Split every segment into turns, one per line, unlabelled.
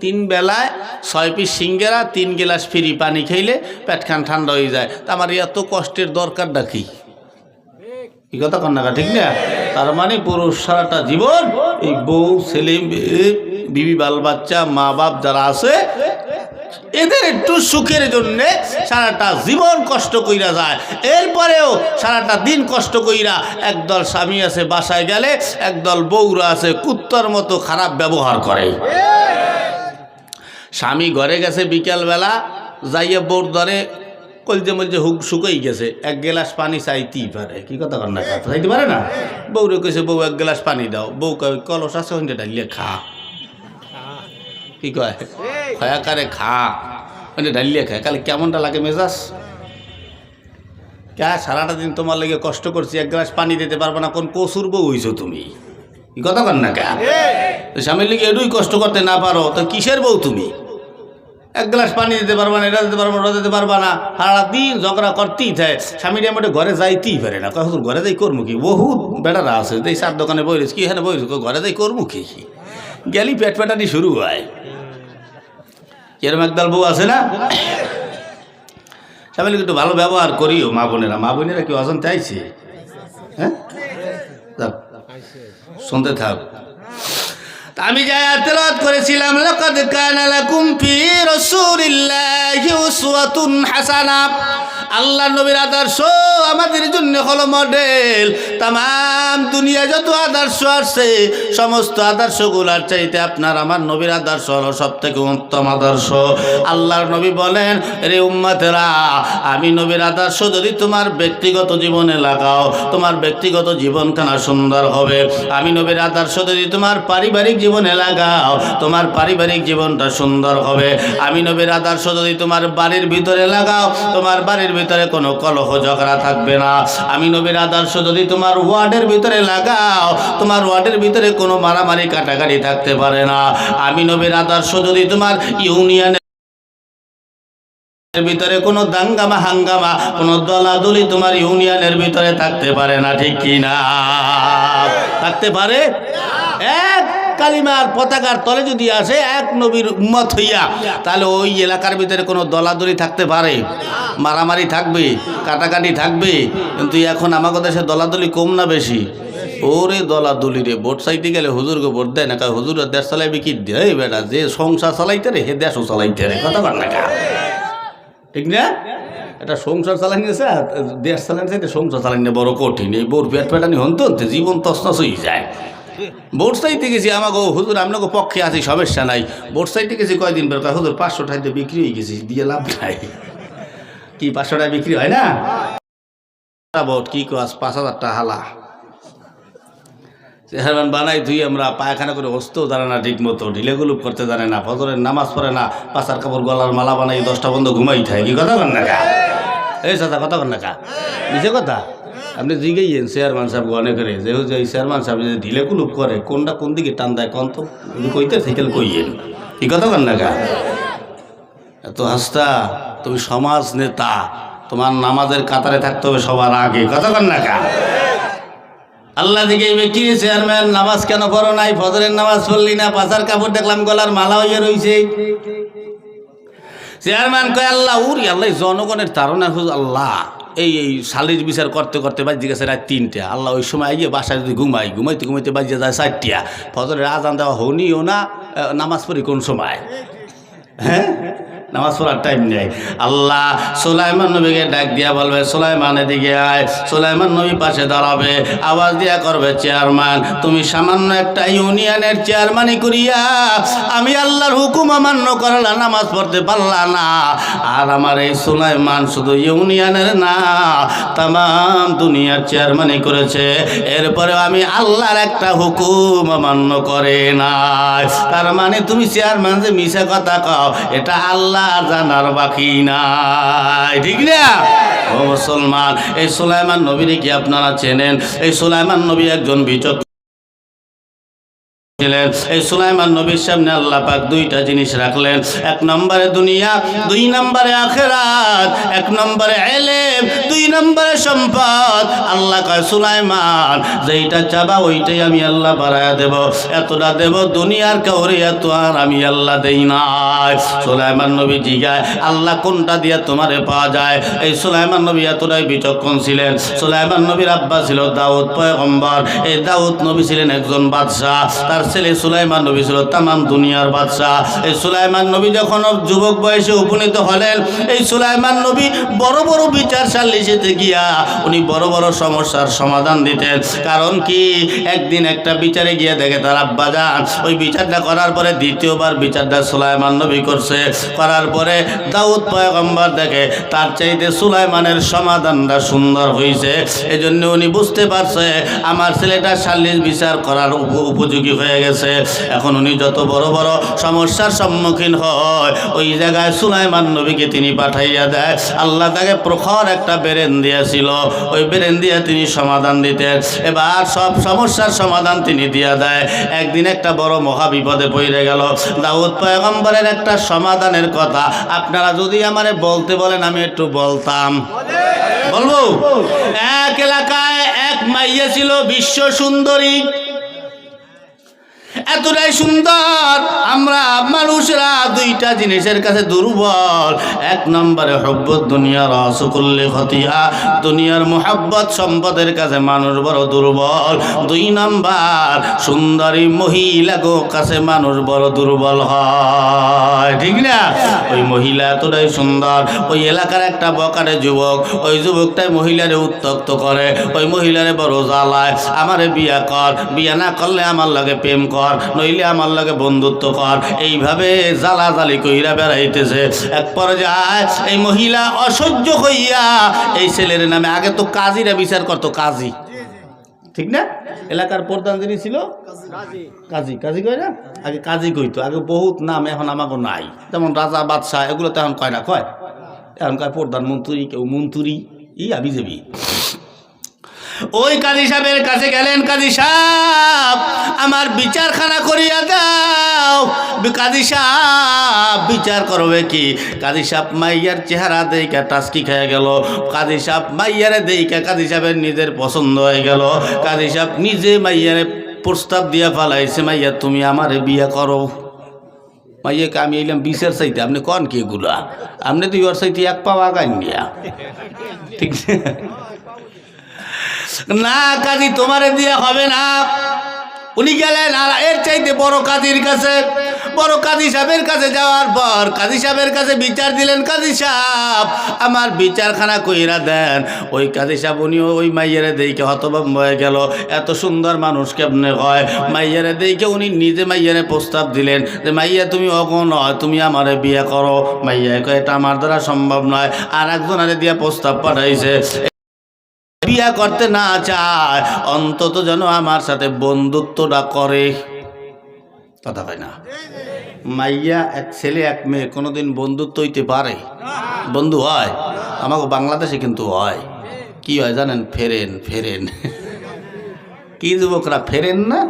তিন বেলায় 6 পিস সিঙ্গারা 3 glass free পানি খাইলে পেটখান ঠান্ডা হয়ে যায়। তা আমার এত কষ্টের দরকারটা কি? কি কথা কন না, ঠিক না? তার মানে পুরুষ সারাটা জীবন এই বউ ছেলে বিবি বাল বাচ্চা মা বাপ যারা আছে এদের একটু সুখের জন্য সারাটা জীবন কষ্ট কইরা যায়। এরপরেও সারাটা দিন কষ্ট কইরা একদল স্বামী আছে বাসায় গেলে একদল বউরা আছে কুত্তার মতো খারাপ ব্যবহার করে। স্বামী ঘরে গেছে বিকেলবেলা, যাইয়া বউর ধরে কলজে মলজে হুক শুকাই গেছে, 1 গ্লাস পানি চাইতেই পারে। কি কথা কর না, চাইতে পারে না? বউরে কইছে বউ 1 গ্লাস পানি দাও। বউ কয় কলস আছে ওইটা ঢালিয়ে খা। কি কয়? খয়াকারে খা, ওইটা ঢালিয়ে খায়। কালে কেমনটা লাগে মেজাজ? কে সারাটা দিন তোমার লেগে কষ্ট করছি, 1 গ্লাস পানি দিতে পারবো না, কোন কসুর বউ হইছো তুমি? কি কথা কর না কে? স্বামীর লেগে এটুই কষ্ট করতে না পারো তো কিসের বউ তুমি? 1 গ্লাস পানি দিতে পারবা না, এটা দিতে পারবো না, ওটা দিতে পারবা না, সারা দিন ঝগড়া করতেই থাকে। স্বামীর আমার ঘরে যাইতেই পারে না। কখন ঘরে যাই করবো কি? বহুত বেটারা আছে এই 4 দোকানে বইরেছ, কি এখানে বইরেছ, ঘরে যাই করবো কি? গেলি পেট পেটানি শুরু হয়। এরম একদল বউ আছে না? স্বামীর একটু ভালো ব্যবহার করিও। মা বোনেরা কি অজান্তে আইছে? হ্যাঁ, শুনতে থাক। আমি যা তেলাওয়াত করেছিলাম, লাকাদ কানা লাকুম ফি রাসূলিল্লাহি উসওয়াতুন হাসানা। আল্লাহর নবীর আদর্শ আমাদের জন্য হলো মডেল। তাম দুনিয়া যত আদর্শ আছে সমস্ত আদর্শগুলোর চাইতে আপনার আমার নবীর আদর্শ হলো সবথেকে উত্তম আদর্শ। আল্লাহর নবী বলেন, রে উম্মতেরা, আমি নবীর আদর্শ যদি তোমার ব্যক্তিগত জীবনে লাগাও, তোমার ব্যক্তিগত জীবনখানা সুন্দর হবে। আমি নবীর আদর্শ যদি তোমার পারিবারিক জীবনে লাগাও, তোমার পারিবারিক জীবনটা সুন্দর হবে। আমি নবীর আদর্শ যদি তোমার বাড়ির ভিতরে লাগাও, তোমার বাড়ির ভিতরে কোনো কলহ ঝগড়া থাকবে না। আমি নবীর আদর্শ যদি তোমার ওয়ার্ডের ভিতরে লাগাও, তোমার ওয়ার্ডের ভিতরে কোনো মারামারি কাটাকাটি থাকতে পারে না। আমি নবীর আদর্শ যদি তোমার ইউনিয়নের ভিতরে কোনো দাঙ্গামা হাঙ্গামা কোনো দলাদলি তোমার ইউনিয়নের ভিতরে থাকতে পারে না, ঠিক কি না? থাকতে পারে? এক কালিমার পতাকার তলে যদি আসে এক নবীর উম্মত হইয়া, তাহলে ওই এলাকার ভিতরে কোনো দলাদলি থাকতে পারে? মারামারি থাকবে, কাটাকাটি থাকবে। কিন্তু এখন আমাদের দেশে দলাদলি কম না বেশি? ওরে দলাদলি রে, ভোট চাইতে গেলে হুজুরকে ভোট দেয় না, কারণ হুজুর দেশ চালাইবে কি? এই বেটা যে সংসার চালাইতে রে হে দেশও চালাইতে রে। কথা বল না, ঠিক না? এটা সংসার চালানি আছে, দেশ চালানি চাইতে সংসার চালানি বড় কঠিন। এই বোর পেট পেটানি হন তো জীবন তছনছ হয়ে যায়। ভোট চাইতে গেছি, আমাকে হুজুর আপনাকে পক্ষে আছি, সমস্যা নাই। ভোট চাইতে গেছি কয়দিন পর হুজুর 500 টাকাতে বিক্রি হয়ে গেছি, দিয়ে লাভ নাই। কি 500 টাকা বিক্রি হয় না? ভোট কি কাজ? 5000 টাকা হালা চেহারান বানাই ধুই আমরা, পায়খানা করে হস্তেও জানে না ঠিক মতো, ঢিলেগুলুপ করতে জানে না, ফজরের নামাজ পড়ে না, পাশার কাপড় গলার মালা বানাই 10টা বন্ধ ঘুমাই থাকে। কি কথা কন না কা? এই চাচা কথা কন না কা? নিচে কথা আপনি জিগেইয়েন চেয়ারম্যান সাহেব গনে করে যে এই চেয়ারম্যান সাহেব যে ঢিলে কুলুপ করে কোনটা কোন দিকে টান দেয় কন তো, কইতে সাইকেল কইয়েন। কি কথা কন না কা? এত হাসতা, তুমি সমাজ নেতা, তোমার নামাজের কাতারে থাকতে হবে সবার আগে। কথা কন না কা? আল্লাহ দিকে ব্যক্তি চেয়ারম্যান নামাজ কেন পড়ো নাই? ফজরের নামাজ পড়লি না, পাশার কাপড় দেখলাম গলার মালা হইয়া রইছে। চেয়ারম্যান কয় আল্লাহ উরি আল্লাহ জনগণের তারা হুজ আল্লাহ এই সালিশ বিচার করতে করতে বাজে গেছে রাত 3টা। আল্লাহ ওই সময় আইয়ে বাসায় যদি ঘুমাইতে বাজে যায় 4টা। ফজরের আজান দেওয়া হনিও না, নামাজ পড়ি কোন সময়? হ্যাঁ, নামাজ পড়ার টাইম নেই। আল্লাহ সুলাইমান নবীকে ডাক দিয়া বলবে, সুলাইমান এদিকে আয়। সুলাইমান নবী পাশে দাঁড়াবে, আওয়াজ দিয়া করবে, চেয়ারম্যান তুমি সামান্য একটা ইউনিয়নের চেয়ারম্যানই করিয়া আমি আল্লাহর হুকুম অমান্য করলা, নামাজ পড়তে পারলা না। আর আমার এই সুলাইমান শুধু ইউনিয়নের না, তাম দুনিয়ার চেয়ারম্যানই করেছে, এরপরেও আমি আল্লাহর একটা হুকুম অমান্য করে না। তার মানে তুমি চেয়ারম্যান যে মিছা কথা কও, এটা আল্লাহ জানার বাকি নাই, ঠিক না? ও মুসলমান, এই সুলাইমান নবীরে কি আপনারা চেনেন? এই সুলাইমান নবী একজন বিচক্ষণ এই সুলাইমান নবীর সামনে আল্লাহ পাক দুইটা জিনিস রাখলেন, এক নম্বরে দুনিয়া, দুই নম্বরে আখিরাত, এক নম্বরে ইলম, দুই নম্বরে সম্পদ। আল্লাহ কয় সুলাইমান যেইটা চাবা ওইটাই আমি আল্লাহ বাড়ায়া দেব, এতটা দেব দুনিয়ার কাউরে এত আর আমি আল্লাহ দেই নাই। সুলাইমান নবী জিগায় আল্লাহ কোনটা দিয়ে তোমারে পাওয়া যায়? এই সুলাইমান নবী এতটাই বিচক্ষণ ছিলেন। সুলাইমান নবীর আব্বা ছিল দাউদ পয়গম্বর, এই দাউদ নবী ছিলেন একজন বাদশাহ, তার ছেলে সুলাইমান নবী ছিল তামাম দুনিয়ার বাদশাহ। এই সুলাইমান নবী যখন যুবক বয়সে উপনীত হলেন, এই সুলাইমান নবী বড় বড় বিচার সালিসিতে গিয়া উনি বড় বড় সমস্যার সমাধান দিতেন। কারণ কি, একদিন একটা বিচারে গিয়ে দেখে তার আব্বা যান ওই বিচারটা করার পরে দ্বিতীয়বার বিচারটা সুলাইমান নবী করছে, করার পরে দাউদ পয়গম্বর দেখে তার চাইতে সুলাইমানের সমাধানটা সুন্দর হয়েছে। এজন্য উনি বুঝতে পারছে আমার ছেলেটা সালিস বিচার করার উপযোগী হয়ে গেছে। এখন উনি যত বড় বড় সমস্যার সম্মুখীন হয় ওই জায়গায় সুলাইমান নবীকে তিনি পাঠাইয়া দেয়। আল্লাহ তাকে প্রখর একটা বেরেন দিয়েছিল, ওই বেরেন দিয়ে তিনি সমাধান দিতেন। এবার সব সমস্যার সমাধান তিনি দিয়া দেয়। একদিন একটা বড় মহা বিপদে পড়ে গেল। দাউদ পয়গম্বরের একটা সমাধানের কথা আপনারা যদি আমারে বলতে বলেন আমি একটু বলতাম, বলবো। এক এলাকায় এক মাইয়া ছিল বিশ্ব সুন্দরী, এতটাই সুন্দর আমরা মানুষরা দুইটা জিনিসের কাছে দুর্বল। এক নম্বরে হব্বত দুনিয়া রসকুল্লি খতিয়া, দুনিয়ার মোহাব্বত সম্পদের কাছে মানুষ বড় দুর্বল। দুই নম্বর সুন্দরী মহিলাগো কাছে মানুষ বড় দুর্বল হয়, ঠিক না? ওই মহিলা এতটাই সুন্দর, ওই এলাকার একটা বকারে যুবক, ওই যুবকটাই মহিলারে উত্তক্ত করে, ওই মহিলারে বড় জ্বালায়, আমারে বিয়া কর, বিয়া না করলে আমার লাগে প্রেম কর, নইলে আমার লাগে বন্ধুত্ব কর, এইভাবে জ্বালাজালি কইরা বেড়াইতেছে। এক পর্যায়ে এই মহিলা অসহ্য হইয়া এই ছেলের নামে, আগে তো কাজীরা বিচার করতো, কাজী, ঠিক না? এলাকার প্রধান যিনি ছিল কাজী, কাজী কয় না, আগে কাজী কইতো, আগে বহুত নাম এখন আমাকে নাই, যেমন রাজা বাদশাহ এগুলো তো এখন কয় না, কয় এখন কয় প্রধানমন্ত্রী, কেউ মন্ত্রী, ই আবি যাবি। ওই কাজী সাহেবের কাছে গেলেন, কাজী সাহেব আমার বিচারখানা করিয়া দাও। কাজী সাহেব বিচার করবে কি? কাজী সাহেব মাইয়ার চেহারা দেইকা টাস্কি খেয়ে গেল। কাজী সাহেব মাইয়ারে দেইকা কাজী সাহেবের নিজের পছন্দ হয়ে গেল। কাজী সাহেব নিজে মাইয়ারে প্রস্তাব দিয়া ফালাইছে, মাইয়া তুমি আমারে বিয়ে করো। মাইয়াকে আমি এলাম বিচার চাইতে, আপনি কন কি এগুলা? আপনি তো ইয়র চাইতে এক পাওয়া গান নিয়া, ঠিক না? কাজী তোমারে দিয়ে হবে না। উনি গেলেন আর এর চাইতে বড় কাজীর কাছে, বড় কাজী সাহেবের কাছে যাওয়ার পর কাজী সাহেবের কাছে বিচার দিলেন। কাজী সাহেব আমার বিচারখানা কইরা দেন। ওই কাজী সাহেব উনিও ওই মাইয়ারে দেইকে হতভম্ব হয়ে গেল, এত সুন্দর মানুষ কেমনে হয়? মাইয়ারে দেইকে উনি নিজে মাইয়ারে প্রস্তাব দিলেন যে মাইয়া তুমি অগণ নয়, তুমি আমারে বিয়ে করো। মাইয়া কয় এটা আমার দ্বারা সম্ভব নয়। আর একজনারে দিয়া প্রস্তাব পাঠাইছে, বিয়া করতে না চায় অন্তত যেন আমার সাথে বন্ধুত্বটা করে। কথা হয় না? মাইয়া এক ছেলে এক মেয়ে কোনোদিন বন্ধুত্ব হইতে পারে? বন্ধু হয়? আমাকে বাংলাদেশে কিন্তু হয়। কি হয় জানেন? ফেরেন, ফেরেন। কি যুবকরা ফেরেন না?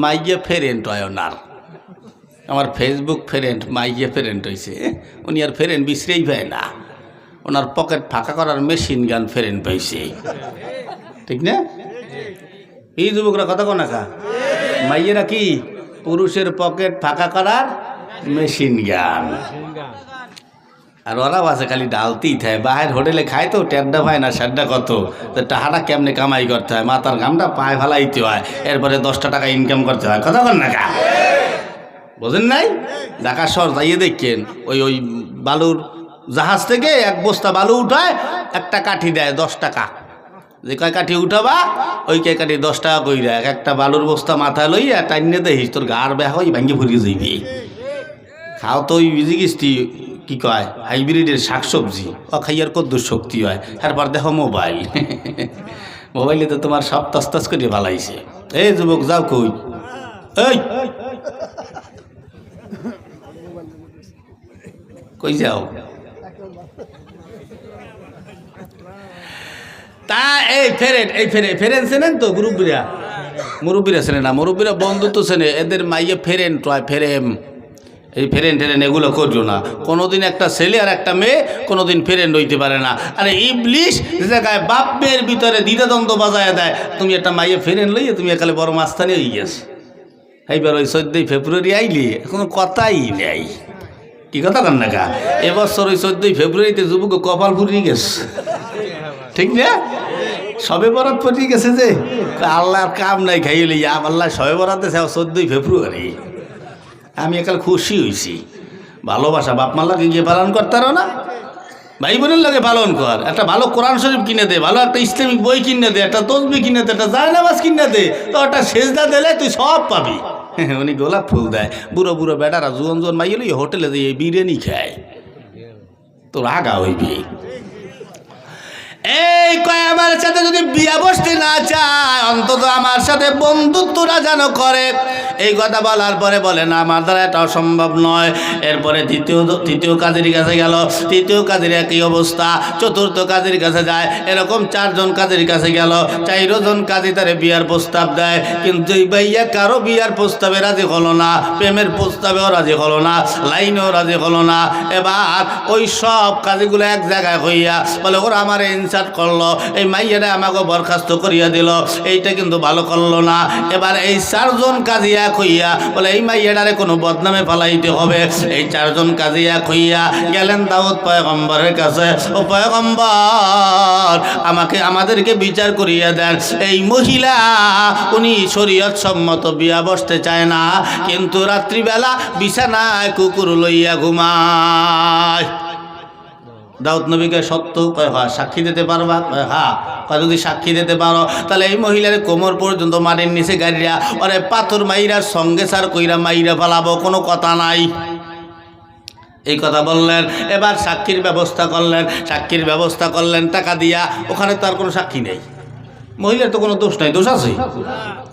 মাইয়া ফেরেন্ট হয় ওনার। আমার ফেসবুক ফ্রেন্ড মাইয়া ফ্রেন্ড হয়েছে, উনি আর ফ্রেন্ড বিশ্রেই পায় না, ওনার পকেট ফাঁকা করার মেশিন গান ফ্রেন্ড পাইছে, ঠিক না? এই যুবকরা কথা কোন না, মাইয়েরা কি পুরুষের পকেট ফাঁকা করার মেশিন গান। আর ওরাও আছে খালি ডালতেই থাকে, বাহির হোটেলে খায় তো টেড্ডা পায় না, সাড্ডা কত, তো টাকাটা কেমনে কামাই করতে হয়, মাথার ঘামটা পায়ে ফেলাইতে হয়, এরপরে 10টা টাকা ইনকাম করতে হয়। কথা কন না কা, বোঝেন নাই? ঢাকা শহর যাইয়ে দেখেন, ওই ওই বালুর জাহাজ থেকে এক বস্তা বালু উঠায়, একটা কাঠি দেয় 10 টাকা, যে কয় কাঠি উঠাবা ওই কয় কাঠি 10 টাকা কই দেয়। একটা বালুর বস্তা মাথায় লইয়া টাইনে দেখিস তোর গার ব্যাহ ওই ভাঙ্গি ফুরিয়ে যাইবি। খাও তো ওই বিজিগিস্তি কি কয় হাইব্রিডের শাকসবজি, ও খাইয়ার কত শক্তি হয়। তারপর দেখো মোবাইল, মোবাইলে তো তোমার সব তস্তাস করে ভালাইছে। এই যুবক যাও কই, এই কই যাও? তা এই ফেরেন, এই ফেরেন চেনেন তো গ্রুপরা, মুরব্বীরা চেনে না, মুরব্বীরা বন্ধুত্ব চেনে, এদের মাইয়ে ফেরেন টয় ফেরেম, এই ফেরেন টেরেন এগুলো করছো না। কোনোদিন একটা ছেলে আর একটা মেয়ে কোনোদিন ফেরেন হইতে পারে না। আরে ইবলিশ যে জায়গায় বাপ মেয়ের ভিতরে দ্বিধাদ্বন্দ্ব বাজায় দেয়, তুমি একটা মাইয়ে ফেরেন লইয়ে তুমি একালে বড় মাস্তানি হয়ে গেছো। এইবার ওই 14ই ফেব্রুয়ারি আইলি কোনো কথাই নেই, কি কথা কন না কা? এবছর ওই 14ই ফেব্রুয়ারিতে যুবক কপাল ফুরিয়ে গেছে, ঠিক না? সবে বরাত পড়িয়ে গেছে যে আল্লাহর কাম নাই, খাইলি আল্লাহ সবে বরাত দেশে 14ই ফেব্রুয়ারি। আমি একাল খুশি হয়েছি। ভালোবাসা বাপ মার লাগে গিয়ে পালন করতারও না, ভাই বোনের লাগে পালন কর। একটা ভালো কোরআন শরীফ কিনে দে, ভালো একটা ইসলামিক বই কিনে দে, একটা তসবি কিনে দে, একটা জায়নামাজ কিনে দে, তো একটা সেজদা দিলে তুই সব পাবি। উনি গোলাপ ফুল দেয়। বুড়ো বুড়ো বেটারা জোয়ান জোয়ান মাইয়ে লই হোটেলে দিয়ে বিরিয়ানি খায়, তো রাগা হইবি। এই কয় আমার সাথে যদি বিয়া বসতে না চায়, অন্তত আমার সাথে বন্ধুত্বরা যেন করে। এই কথা বলার পরে বলে না আমার দ্বারা এটা অসম্ভব নয়। এরপরে তৃতীয় কাজের কাছে গেল, তৃতীয় কাজের একই অবস্থা, চতুর্থ কাজের কাছে যায়, এরকম 4 জন কাজের কাছে গেল। 4 জন কাজী তারে বিয়ার প্রস্তাব দেয়, কিন্তু এই ভাইয়া কারো বিয়ার প্রস্তাবে রাজি হলো না, প্রেমের প্রস্তাবেও রাজি হলো না, লাইনেও রাজি হলো না। এবার ওই সব কাজীগুলো এক জায়গায় হইয়া বলে ওরা আমার ইনসার্ট করলো, এই মাইয়ারা আমাকে বরখাস্ত করিয়া দিল, এইটা কিন্তু ভালো করলো না। এবার এই 4 জন কাজী এক হইয়া বলে এই মাইয়াটারে কোনো বদনামে ফালাইতে হবে। এই 4 জন কাজী এক হইয়া গেলেন দাউদ পয়গম্বরের কাছে, ও পয়গম্বর আমাদেরকে বিচার করিয়া দেন, এই মহিলা উনি শরীয়ত সম্মত বিয়া বসতে চায় না, কিন্তু রাত্রিবেলা বিছানায় কুকুর লইয়া ঘুমায়। দাউদ নবীকে সত্য কয় হ্যাঁ সাক্ষী দিতে পারবা? হ্যাঁ। যদি সাক্ষী দিতে পারো তাহলে এই মহিলার কোমর পর্যন্ত মাটির নিচে গাড়িয়া ওরে পাথর মাইরার সঙ্গে সার কইরা মাইরা ফেলাবো, কোনো কথা নাই। এই কথা বললেন। এবার সাক্ষীর ব্যবস্থা করলেন, সাক্ষীর ব্যবস্থা করলেন টাকা দিয়া। ওখানে তার কোনো সাক্ষী নেই, মহিলার তো কোনো দোষ নাই, দোষ আছে?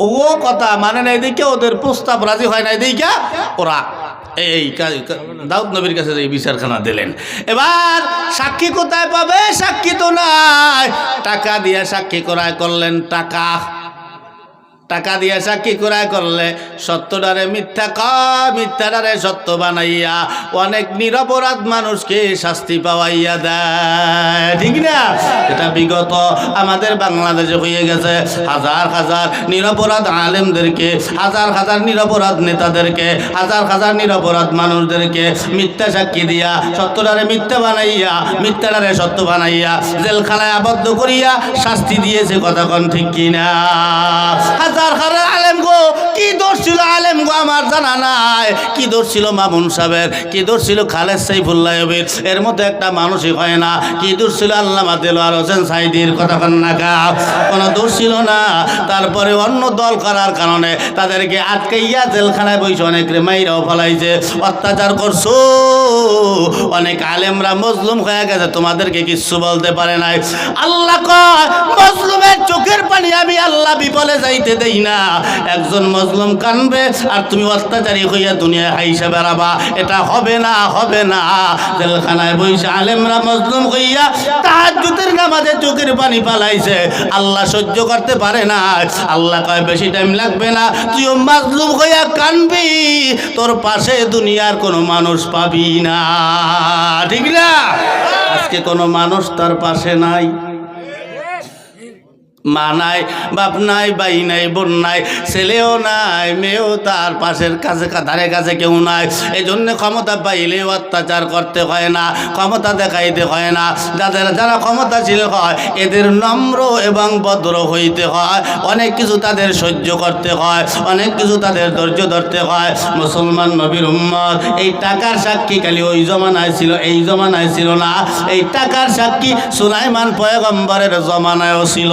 ও কথা মানে নাই দেখে ওদের প্রস্তাব রাজি হয় নাই দেখে ওরা এই দাউদ নবীর কাছে এই বিচারখানা দিলেন। এবার সাক্ষী কোথায় পাবে? সাক্ষী তো নাই। টাকা দিয়ে সাক্ষী করায় করলেন, টাকা দিয়ে সাক্ষী করায় করলে সত্যটারে মিথ্যা কয়, মিথ্যাটারে সত্য বানাইয়া অনেক নিরপরাধ মানুষকে শাস্তি পাওয়াইয়া দেয়, ঠিক না? এটা বিগত আমাদের বাংলাদেশে হয়ে গেছে। হাজার হাজার নিরপরাধ আলেমদেরকে, হাজার হাজার নিরপরাধ নেতাদেরকে, হাজার হাজার নিরপরাধ মানুষদেরকে মিথ্যা সাক্ষী দিয়া সত্যটারে মিথ্যা বানাইয়া, মিথ্যাটারে সত্য বানাইয়া জেলখানায় আবদ্ধ করিয়া শাস্তি দিয়েছে। কথা কোন ঠিক কিনা? আলেম গো, কি দোষ ছিল আলেম গো আমার জানা নাই। কি দোষ ছিল মামুন সাহেবের, কি দোষ ছিল খালেদ সাইফুল্লাহের, এর মধ্যে একটা মানুষই হয় না। কি দোষ ছিল আল্লামা দেলোয়ার হোসেন সাইদির, কথা কন্যা কোনো দোষ ছিল না। তারপরে অন্য দল করার কারণে তাদেরকে আটকাইয়া জেলখানায় বসে অনেক মাইরাও ফলাইছে, অত্যাচার করছো। অনেক আলেমরা মজলুম হয়ে গেছে, তোমাদেরকে কিচ্ছু বলতে পারে নাই। আল্লাহ কয় মজলুমের চোখের পানি আমি আল্লাহ বিপলে যাইতে দেই না। একজন মজলুম কানবে আর তুমি অত্যাচারী হইয়া দুনিয়ায় হাইসা বেড়াবা, এটা হবে না, হবে না। জেলখানায় বসে আলেমরা মজলুম হইয়া তাহাজ্জুদের নামাজে চোখের পানি পালাইছে, আল্লাহ সহ্য করতে পারে না। আল্লাহ কয় বেশি টাইম লাগবে না, তুইও মজলুম হইয়া কানবি, তোর পাশে দুনিয়ার কোনো মানুষ পাবি না, ঠিক না? আজকে কোনো মানুষ তার পাশে নাই, মা নাই, বাপ নাই, ভাই নাই, বোন নাই, ছেলেও নাই, মেয়েও তার পাশের কাছে ধারে কাছে কেউ নাই। এই জন্য ক্ষমতা পাইলে অত্যাচার করতে হয় না, ক্ষমতা দেখাইতে হয় না। যারা ক্ষমতাশীল হয় এদের নম্র এবং ভদ্র হইতে হয়, অনেক কিছু তাদের সহ্য করতে হয়, অনেক কিছু তাদের ধৈর্য ধরতে হয়। মুসলমান নবীর উম্মত এই টাকার সাক্ষী খালি ওই জমানায় ছিল, এই জমানায় ছিল না। এই টাকার সাক্ষী সুলাইমান পয়গম্বরের জমানায়ও ছিল।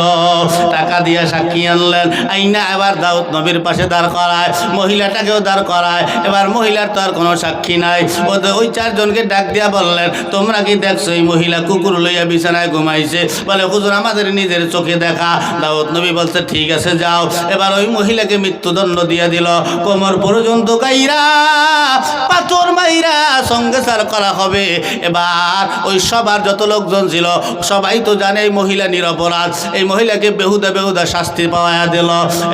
টাকা দিয়ে সাক্ষী আনলেন, আইনা এবার দাউদ নবীর পাশে দাঁড় করায়, মহিলাটাকেও দাঁড় করায়। এবার মহিলার তো আর কোনো সাক্ষী নাই। ওই 4 জনকে ডাক দিয়া বললেন, তোমরা কি দেখছো এই মহিলা কুকুর লইয়া বিছানায় ঘুমাইছে? বলে হুজুর আমাদের নিজের চোখে দেখা। দাউদ নবী বলছে ঠিক আছে যাও। এবার ওই মহিলাকে মৃত্যুদণ্ড দিয়া দিল, কোমর পর্যন্ত গাইরা পাথর মাইরা সঙ্গে সার করা হবে। এবার ওই সবার যত লোকজন ছিল সবাই তো জানে এই মহিলা নিরপরাধ, এই মহিলাকে বেহুদা বেহুদা শাস্তি পাওয়া দিল।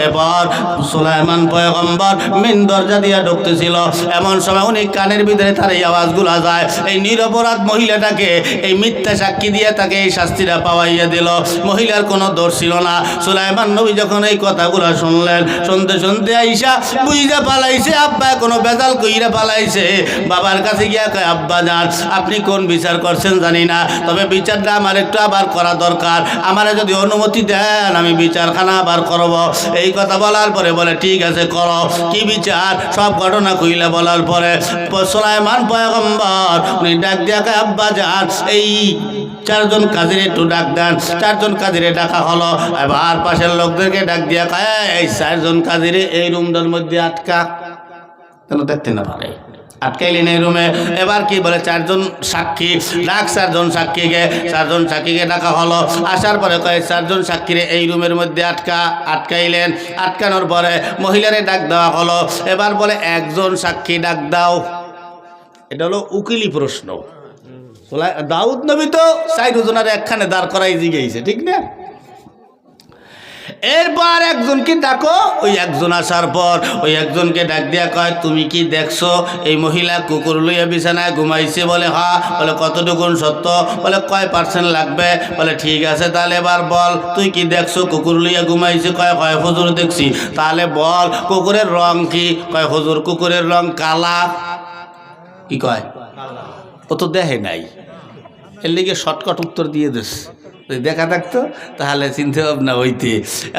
এবার সুলাইমান পয়গম্বর মেন দরজা দিয়া ঢুকতেছিল, এমন সময় উনি কানের ভিতরে তার এই আওয়াজগুলো যায়, এই নিরপরাধ মহিলাটাকে এই মিথ্যা সাক্ষী দিয়ে তাকে এই শাস্তিটা পাওয়াইয়া দিল। মহিলার কোনো দোষ ছিল না। সুলাইমান নবী যখন এই কথাগুলো শুনলেন, শুনতে শুনতে আইসা বুঝা পালাইছে, আব্বা কোনো বেজাল কইরা পালাইছে। বাবার কাছে গিয়া কয়, আব্বা জান আপনি কোন বিচার করছেন জানি না, তবে বিচারটা আমার একটু আবার করা দরকার, আমারে যদি অনুমতি দেন আমি বিচারখানা আবার করব। এই কথা বলার পরে বলে ঠিক আছে করো, কি বিচার সব ঘটনা কইলা বলার পরে সুলাইমান পয়গম্বর উনি ডাক দিয়া কয়, আব্বা জান এই চারজন কাজীর একটু ডাক দেন। চারজন কাজীরে ডাকা হলো। এবার পাশের লোকদেরকে ডাক দিয়া কয়, এই চারজন কাজীরে এই রুমটার মধ্যে আটকা, কেন দেখতে না পারে, আটকাইলেন এই রুমে। এবার কি বলে চারজন সাক্ষী ডাক, চারজন সাক্ষীকে ডাকা হলো। আসার পরে কয় চারজন সাক্ষীরে এই রুমের মধ্যে আটকাইলেন। আটকানোর পরে মহিলারে ডাক দেওয়া হলো। এবার বলে একজন সাক্ষী ডাক দাও। এটা হলো উকিলি প্রশ্ন। দাউদ নবী তো 4 জনের একখানে দাঁড় করাই জিগেছে, ঠিক না? এরপর একজনকে ডাকো। ওই একজন আসার পর ওই একজনকে ডাক দিয়া কয়, তুমি কি দেখছো এই মহিলা কুকুর লইয়া বিছানায় ঘুমাইছে? বলে হ্যাঁ। বলে কতটুকুন সত্য? বলে কয় % লাগবে? বলে ঠিক আছে তাহলে এবার বল তুই কি দেখছো কুকুর লইয়া ঘুমাইছে? কয় হুজুর দেখছি। তাহলে বল কুকুরের রং কি? কয় হুজুর কুকুরের রং কালা। কি কয়? ও তো দেখে নাই, এর লিগে শর্টকাট উত্তর দিয়ে দিস। দেখা থাকতো তাহলে চিন্তা ভাবনা হইতে।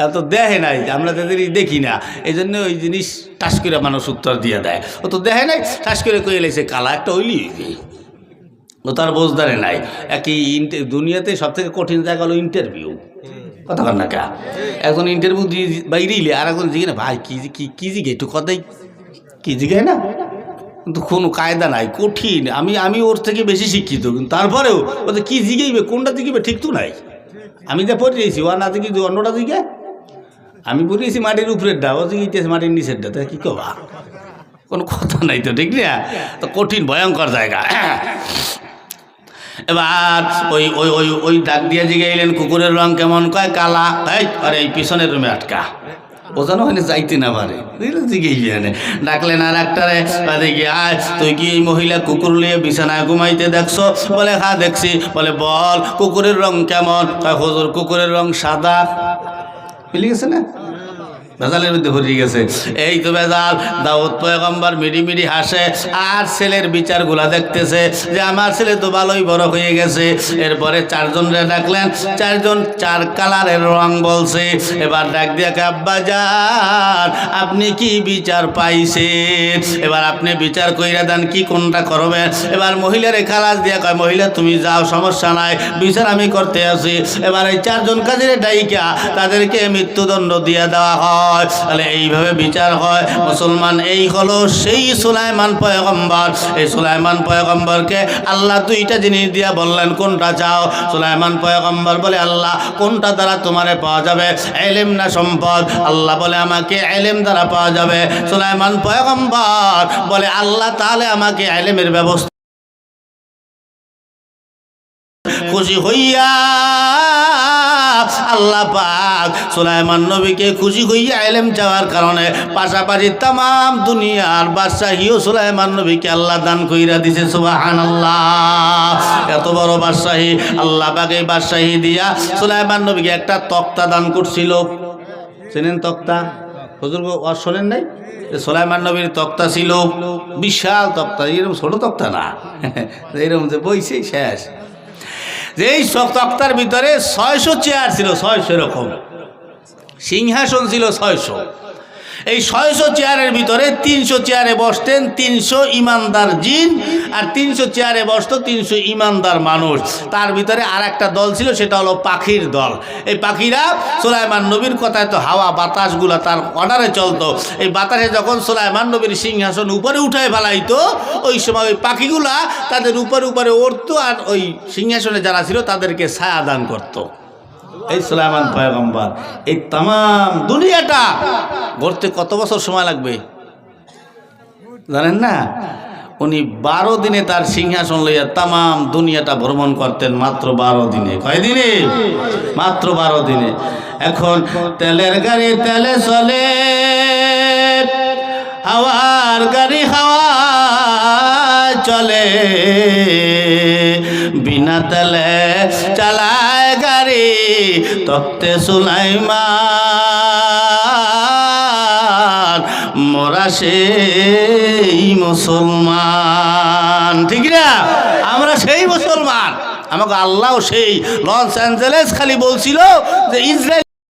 এত দেখে নাই, আমরা তাদের দেখি না, এই জন্য ওই জিনিস টাস করে মানুষ উত্তর দিয়ে দেয়। ও তো দেখে নাই, টাস করে কয়ে লাইছে কালা, একটা হইলি ও তার বোঝদারে নাই। একই দুনিয়াতে সব থেকে কঠিন জায়গা হলো ইন্টারভিউ। কথা কর না কা, একজন ইন্টারভিউ দিয়ে বাইরেইলে আর একজন জিগে না ভাই কি জিগে একটু কথাই কি জিগে না, কিন্তু কোনো কায়দা নাই, কঠিন। আমি ওর থেকে বেশি শিক্ষিত, কিন্তু তারপরেও ওদের কী জিগেইবে, কোনটা জিগেবে ঠিক তো নাই। আমি যা পড়িয়েছি ও না জিগে অন্যটা জিগে। আমি পড়িয়েছি মাটির উপরেরটা, ও জিগেছে মাটির নিচেরটা, তা কী কবা, কোনো কথা নাই তো, ঠিক না? তো কঠিন ভয়ঙ্কর জায়গা। এবার ওই ওই ওই ওই ডাক দিয়ে জিগাইলেন কুকুরের রং কেমন? কয় কালা। আরে এই পিছনের রুমে আটকা, বোঝানো হয়নি যাইতে না পারে, জিজ্ঞেস ডাকলেন আর একটারে, দেখি আয় তুই কি এই মহিলা কুকুর নিয়ে বিছানায় ঘুমাইতে দেখছো? বলে হ্যাঁ দেখছি। বলে বল কুকুরের রং কেমন? হুজুর কুকুরের রং সাদা। মিলে গেছে না? ভেজালের মধ্যে ভরিয়ে গেছে। এই তো ভেজাল। দাউদ পয়গম্বর মিডি হাসে আর ছেলের বিচারগুলা দেখতেছে যে আমার ছেলে তো ভালোই বড় হয়ে গেছে। এরপরে চারজনরে ডাকলেন, চারজন 4 কালারের রং বলছে। এবার ডাক দিয়ে আব্বা যান আপনি কি বিচার পাইছেন? এবার আপনি বিচার কইরা দেন কি কোনটা করবেন। এবার মহিলারে খালাস দিয়া কয়, মহিলা তুমি যাও, সমস্যা নাই, বিচার আমি করতে আছি। এবার এই 4 জন কাজের ডাইকা তাদেরকে মৃত্যুদণ্ড দিয়ে দেওয়া হয়। তাহলে এইভাবে বিচার হয়। মুসলমান এই হলো সেই সুলাইমান পয়গম্বর। এই সুলাইমান পয়গম্বরকে আল্লাহ 2টা জিনিস দিয়া বললেন কোনটা চাও? সুলাইমান পয়গম্বর বলে আল্লাহ কোনটা দ্বারা তোমারে পাওয়া যাবে, ইলম না সম্পদ? আল্লাহ বলে আমাকে ইলম দ্বারা পাওয়া যাবে। সুলাইমান পয়গম্বর বলে আল্লাহ তাহলে আমাকে ইলমের ব্যবস্থা। খুশি হইয়া আল্লাহ পাক সুলাইমান নবীকে খুশি হইয়া ইলম চাওয়ার কারণে পাশাপাশি তাম দুনিয়ার বাদশাহীও সুলাইমান নবীকে আল্লাহ দান কইরা দিছে। সুবহানাল্লাহ, এত বড় বাদশাহী আল্লাহ পাক এই বাদশাহী দিয়া সুলাইমান নবীকে একটা তক্তা দান করছিল। চেনেন তক্তা? হুজুর শোনেন নাই? সুলাইমান নবীর তক্তা ছিল বিশাল তক্তা, এরকম ছোট তক্তা না, এরকম যে বইছে শেষ। যেই তক্তার ভিতরে 600 চেয়ার ছিল, 600 এরকম সিংহাসন ছিল 600। এই 600 চেয়ারের ভিতরে 300 চেয়ারে বসতেন 300 ইমানদার জিন, আর 300 চেয়ারে বসতো 300 ইমানদার মানুষ। তার ভিতরে আর একটা দল ছিল, সেটা হলো পাখির দল। এই পাখিরা সুলাইমান নবীর কথায় তো হাওয়া বাতাসগুলা তার অর্ডারে চলতো। এই বাতাসে যখন সুলাইমান নবীর সিংহাসন উপরে উঠায় ফেলাইতো, ওই সময় ওই পাখিগুলা তাদের উপরে উঠতো, আর ওই সিংহাসনে যারা ছিল তাদেরকে ছায়া দান করতো। এই সুলাইমান পয়গম্বর এই তাম দুনিয়াটা গড়তে কত বছর সময় লাগবে? জানেন না, উনি 12 দিনে তার সিংহাসন লইয়া তাম দুনিয়াটা ভ্রমণ করতেন, মাত্র 12 দিনে। কয় দিনে? মাত্র 12 দিনে। এখন তেলের গাড়ি তেলে চলে, হাওয়ার গাড়ি হাওয়া চলে, বিনা তেলে চালায় গাড়ি তক্তে সুলাইমান, মোরা সেই মুসলমান। ঠিক না? আমরা সেই মুসলমান, আমাকে আল্লাহ সেই লস অ্যাঞ্জেলেস খালি বলছিল যে ইসরায়েল